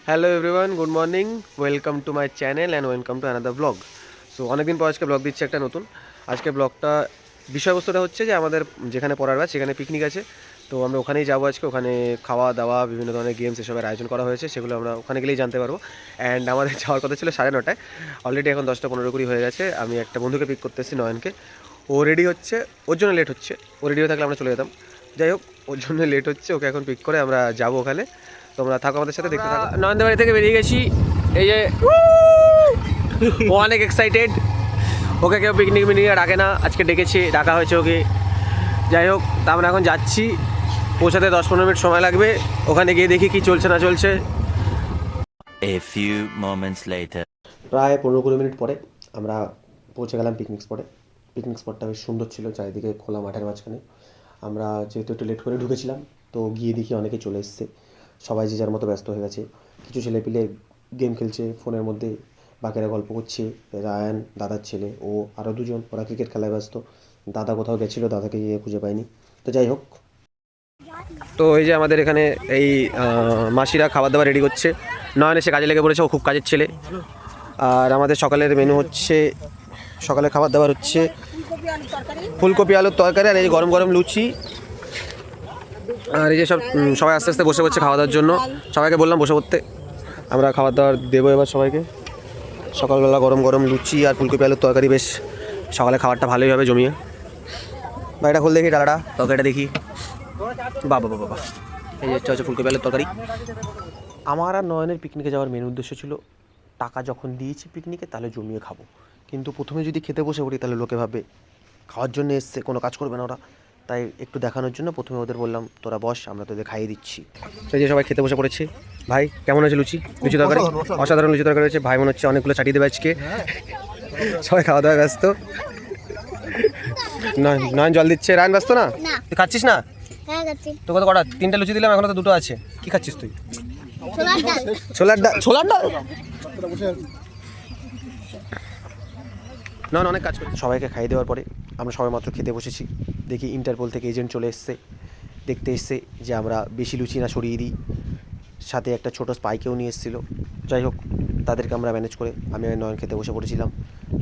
Hello everyone, good morning. Welcome to my channel and welcome to another blog. So অনেকদিন পর আজকে blog দিচ্ছে একটা নতুন। আজকে ব্লগটা বিষয়বস্তুটা হচ্ছে যে আমাদের যেখানে পড়ার ব্যাচ সেখানে পিকনিক আছে। তো আমরা ওখানেই যাবো আজকে। ওখানে খাওয়া দাওয়া বিভিন্ন ধরনের গেমস এসবের আয়োজন করা হয়েছে, সেগুলো আমরা ওখানে গেলেই জানতে পারবো। অ্যান্ড আমাদের যাওয়ার কথা ছিল 9:30। অলরেডি এখন 10:15 হয়ে গেছে। আমি একটা বন্ধুকে পিক করতে এসেছি, নয়নকে। ও রেডি হচ্ছে, ওর জন্য লেট হচ্ছে। ও রেডি হয়ে থাকলে আমরা চলে যেতাম। যাই হোক, ওর জন্য লেট হচ্ছে, ওকে এখন পিক করে আমরা যাবো ওখানে। তোমরা থাকো আমাদের সাথে, দেখতে থাকো। নয়নদের বাড়ি থেকে বেরিয়ে গেছি। এই যে ও অনেক এক্সাইটেড। ওকে কেউ পিকনিক মিনিকে ডাকে না, আজকে ডেকেছি, ডাকা হয়েছে ওকে। যাই হোক, তা আমরা এখন যাচ্ছি। পৌঁছাতে 10-15 মিনিট সময় লাগবে। ওখানে গিয়ে দেখি কি চলছে না চলছে। A few moments later. প্রায় 15-20 মিনিট পরে আমরা পৌঁছে গেলাম পিকনিক স্পটে। পিকনিক স্পটটা বেশ সুন্দর ছিল, চারিদিকে খোলা মাঠের মাঝখানে। আমরা যেহেতু একটু লেট করে ঢুকেছিলাম, তো গিয়ে দেখি অনেকে চলে এসছে। সবাই যে যার মতো ব্যস্ত হয়ে গেছে। কিছু ছেলেপিলে গেম খেলছে ফোনের মধ্যে, বাকিরা গল্প করছে। রায়ান, দাদার ছেলে, ও আরও দুজন, ওরা ক্রিকেট খেলায় ব্যস্ত। দাদা কোথাও গেছিলো, দাদাকে গিয়ে খুঁজে পাইনি। তো যাই হোক, তো এই যে আমাদের এখানে এই মাসিরা খাবার দাবার রেডি করছে। নয়ন এসে কাজে লেগে পড়েছে, ও খুব কাজের ছেলে। আর আমাদের সকালের মেনু হচ্ছে, সকালে খাবার দাবার হচ্ছে ফুলকপি আলুর তরকারি, আর এই যে গরম গরম লুচি। আর এই যে সবাই আস্তে আস্তে বসে পড়ছে খাওয়া দাওয়ার জন্য। সবাইকে বললাম বসে পড়তে, আমরা খাবার দাবার দেবো এবার সবাইকে। সকালবেলা গরম গরম লুচি আর ফুলকপি আলুর তরকারি, বেশ সকালে খাবারটা ভালোই হবে জমিয়ে। বা এটা খুল দেখি, ডালাটা তরকারিটা দেখি। বাবা বাবা বাবা, এই যে হচ্ছে ফুলকপি আলুর তরকারি। আমার আর নয়নের পিকনিকে যাওয়ার মেন উদ্দেশ্য ছিল, টাকা যখন দিয়েছি পিকনিকে তাহলে জমিয়ে খাবো। কিন্তু প্রথমে যদি খেতে বসে পড়ি তাহলে লোকে ভাবে খাওয়ার জন্য এসছে, কোনো কাজ করবে না ওরা। তাই একটু দেখানোর জন্য প্রথমে ওদের বললাম, তোরা বস, আমরা তোদের খাইয়ে দিচ্ছি। সেই যে সবাই খেতে বসে পড়েছে। ভাই কেমন আছে লুচি? লুচি তরকারি অসাধারণ লুচি তরকারি হয়েছে। ভাই মনে হচ্ছে অনেকগুলো চাটিয়ে দেবে আজকে। সবাই খাওয়া দাওয়া ব্যস্ত। নয়ন জল দিচ্ছে। রায়ন ব্যস্ত না? তুই খাচ্ছিস না? তো কত কটা? 3টে লুচি দিলাম, এখনো তো 2টো আছে। কি খাচ্ছিস তুই? ছোলার ডাল। ছোলার ডাল না, অনেক কাজ করছি। সবাইকে খাইয়ে দেওয়ার পরে আমরা সবাই মাত্র খেতে বসেছি, দেখি ইন্টারপোল থেকে এজেন্ট চলে এসছে। দেখতে এসছে যে আমরা বেশি লুচি না সরিয়ে দিই। সাথে একটা ছোটো স্পাইকেও নিয়ে এসেছিলো। যাই হোক, তাদেরকে আমরা ম্যানেজ করে আমি আর নয়ন খেতে বসে পড়েছিলাম।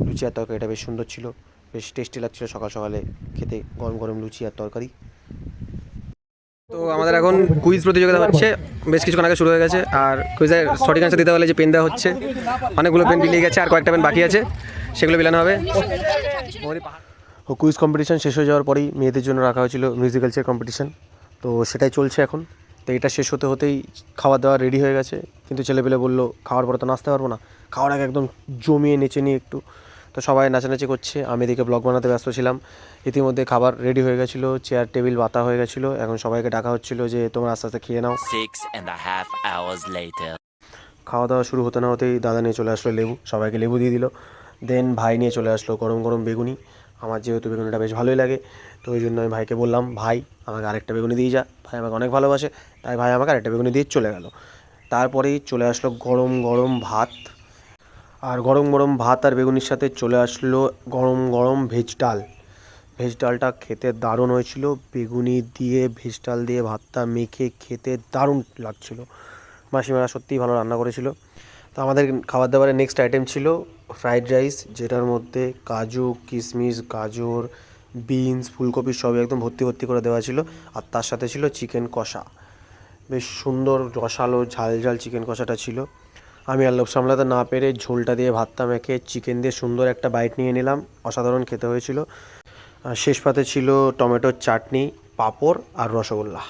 লুচি আর তরকারিটা বেশ সুন্দর ছিল, বেশ টেস্টি লাগছিলো সকাল সকালে খেতে, গরম গরম লুচি আর তরকারি। তো আমাদের এখন কুইজ প্রতিযোগিতা হচ্ছে, বেশ কিছুক্ষণ আগে শুরু হয়ে গেছে। আর কুইজের সঠিক অ্যান্সার দিতে হলে যে পেন দেওয়া হচ্ছে, অনেকগুলো পেন বিলিয়ে গেছে, আর কয়েকটা পেন বাকি আছে, সেগুলো বিলানো হবে। কুইজ কম্পিটিশান শেষ হয়ে যাওয়ার পরেই মেয়েদের জন্য রাখা হয়েছিল মিউজিক্যাল চেয়ার কম্পিটিশান। তো সেটাই চলছে এখন। তো এটা শেষ হতে হতেই খাওয়া দাওয়া রেডি হয়ে গেছে। কিন্তু ছেলেপেলে বললো খাওয়ার পরে তো নাচতে পারবো না, খাওয়ার আগে একদম জমিয়ে নেচে নিয়ে একটু। তো সবাই নাচানাচি করছে, আমি এদিকে ব্লগ বানাতে ব্যস্ত ছিলাম। ইতিমধ্যে খাবার রেডি হয়ে গেছিলো, চেয়ার টেবিল বাতা হয়ে গেছিলো। এখন সবাইকে ডাকা হচ্ছিলো যে তোমরা আস্তে আস্তে খেয়ে নাও। 6.5 hours later. খাওয়া দাওয়া শুরু হতে না হতেই দাদা নিয়ে চলে আসলো লেবু, সবাইকে লেবু দিয়ে দিল। দেন ভাই নিয়ে চলে আসলো গরম গরম বেগুনি। আমার যেহেতু বেগুনিটা বেশ ভালোই লাগে, তো ওই জন্য আমি ভাইকে বললাম, ভাই আমাকে আরেকটা বেগুনি দিয়ে যা। ভাই আমাকে অনেক ভালোবাসে, তাই ভাই আমাকে আরেকটা বেগুনি দিয়ে চলে গেল। তারপরেই চলে আসলো গরম গরম ভাত। আর গরম গরম ভাত আর বেগুনির সাথে চলে আসলো গরম গরম ভেজ ডাল। ভেজ ডালটা খেতে দারুণ হয়েছিল। বেগুনি দিয়ে ভেজ ডাল দিয়ে ভাতটা মেখে খেতে দারুণ লাগছিল। মাসিমারা সত্যিই ভালো রান্না করেছিল। তো আমাদের খাবার দাবারের নেক্সট আইটেম ছিল ফ্রাইড রাইস, যেটার মধ্যে কাজু কিশমিশ গাজর বিনস ফুলকপি সবই একদম ভর্তি ভর্তি করে দেওয়া ছিল। আর তার সাথে ছিল চিকেন কষা, বেশ সুন্দর রসালো ঝাল ঝাল চিকেন কষাটা ছিল। আমি আর লোভ সামলাতে না পেরে ঝোলটা দিয়ে ভাতটা মেখে চিকেন দিয়ে সুন্দর একটা বাইট নিয়ে নিলাম। অসাধারণ খেতে হয়েছিল। শেষ পাতে ছিল টমেটোর চাটনি, পাঁপড় আর রসগোল্লা।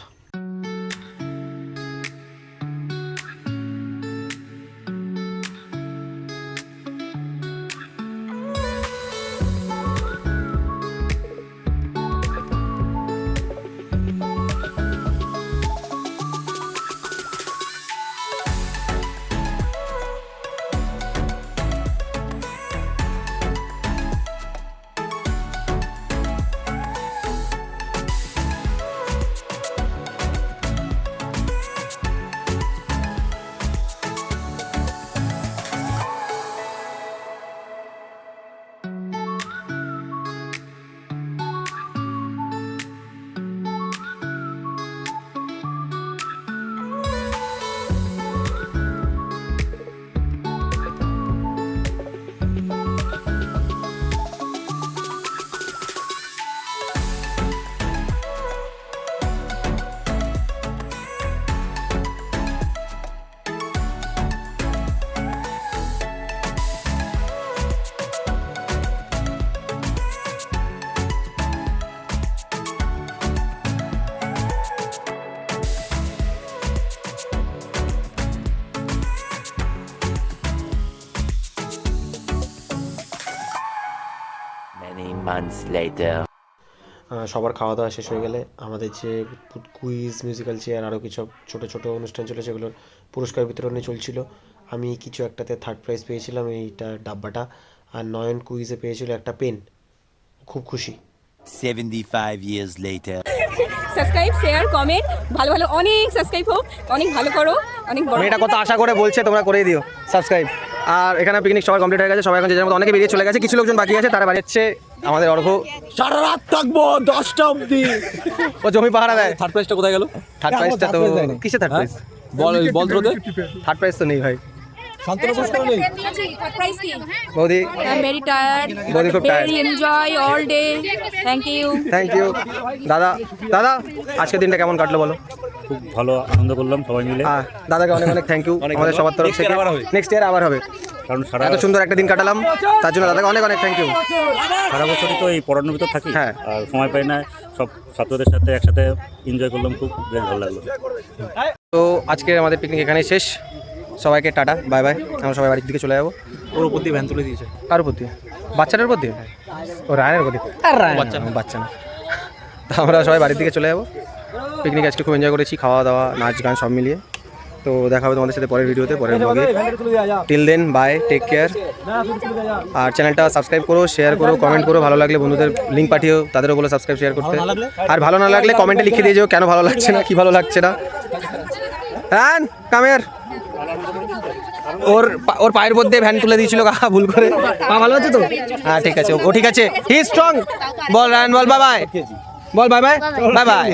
months later. সবার খাওয়া দাওয়া শেষ হয়ে গেলে আমাদের যে কুইজ মিউজিক্যাল চেয়ার আরও কিছু ছোটো ছোটো অনুষ্ঠান চলেছে সেগুলোর পুরস্কার বিতরণে চলছিল। আমি কিছু একটাতে থার্ড প্রাইজ পেয়েছিলাম, এইটা ডাব্বাটা, আর নয়ন কুইজে পেয়েছিল একটা পেন। খুব খুশি। 75 years later. Subscribe share comment ভালো ভালো অনেক সাবস্ক্রাইব হোক, অনেক ভালো করো, অনেক বড়। মেয়েটা কত আশা করে বলছে, তোমরা করেই দিও সাবস্ক্রাইব। আর এখানে পিকনিক সবার কমপ্লিট হয়ে গেছে, সবাই এখন যে যার মতো অনেকে বেরিয়ে চলে গেছে, কিছু লোকজন বাকি আছে, তারা বাড়ি যাচ্ছে। আমাদের অর্ঘ সারা রাত থাকবো 10টা অবধি। ও জমি পাহারা দেয়। থার্ড প্রাইজটা কোথায় গেল? থার্ড প্রাইজটা তো কিসে থার্ড প্রাইজ? বল থ্রোতে থার্ড প্রাইজ তো নেই ভাই। শান্তনু পুরস্কার নেই। সারপ্রাইজ কি? বৌদি আই এম ভেরি টায়ার্ড, বৌদি খুব tired. Very enjoy all day. Thank you. Thank you. দাদা দাদা আজকের দিনটা কেমন কাটলো বলো? খুব ভালো আনন্দ করলাম সবাই মিলে, দাদাকে অনেক অনেক থ্যাংক ইউ আমাদের সবার তরফ থেকে। নেক্সট ইয়ার আবার হবে, কারণ এত সুন্দর একটা দিন কাটালাম তার জন্য দাদাকে অনেক অনেক থ্যাংক ইউ। সারা বছরই তো এই পড়ানোর ভিতর থাকি, হ্যাঁ। আর সময় পাই না, সব ছাত্রদের সাথে একসাথে এনজয় করলাম, খুব বেশ ভালো লাগলো। তো আজকে আমাদের পিকনিক এখানেই শেষ। সবাইকে টাটা, বাই বাই। আমরা সবাই বাড়ির দিকে চলে যাবো। ওর উপর দিয়ে ভ্যান তুলে দিয়েছে। কার উপর দিয়ে? বাচ্চাটার উপর দিয়ে? ও রায়নের উপর দিয়ে? আর রায়ন বাচ্চা না। তো আমরা সবাই বাড়ির দিকে চলে যাবো। পিকনিক আজকে খুব এনজয় করেছি, খাওয়া দাওয়া নাচ গান সব মিলিয়ে। তো দেখা হবে তোমাদের সাথে পরের ভিডিওতে, পরের ব্লগে। Till then bye, take care. আর চ্যানেলটা সাবস্ক্রাইব করো, শেয়ার করো, কমেন্ট করো, ভালো লাগলে বন্ধুদের লিঙ্ক পাঠিও, তাদেরও বলো সাবস্ক্রাইব শেয়ার করতে। আর ভালো না লাগলে কমেন্টে লিখে দিয়ে যাও কেন ভালো লাগছে না, কি ভালো লাগছে না। হ্যাঁ কামের ওর পায়ের মধ্যে ভ্যান তুলে দিয়েছিল কাকা ভুল করে। পা ভালো আছে তো? হ্যাঁ ঠিক আছে, ও ঠিক আছে, হি স্ট্রং। বল রায়ন, বল বাই বাই, বল বাই বাই, বাই বাই।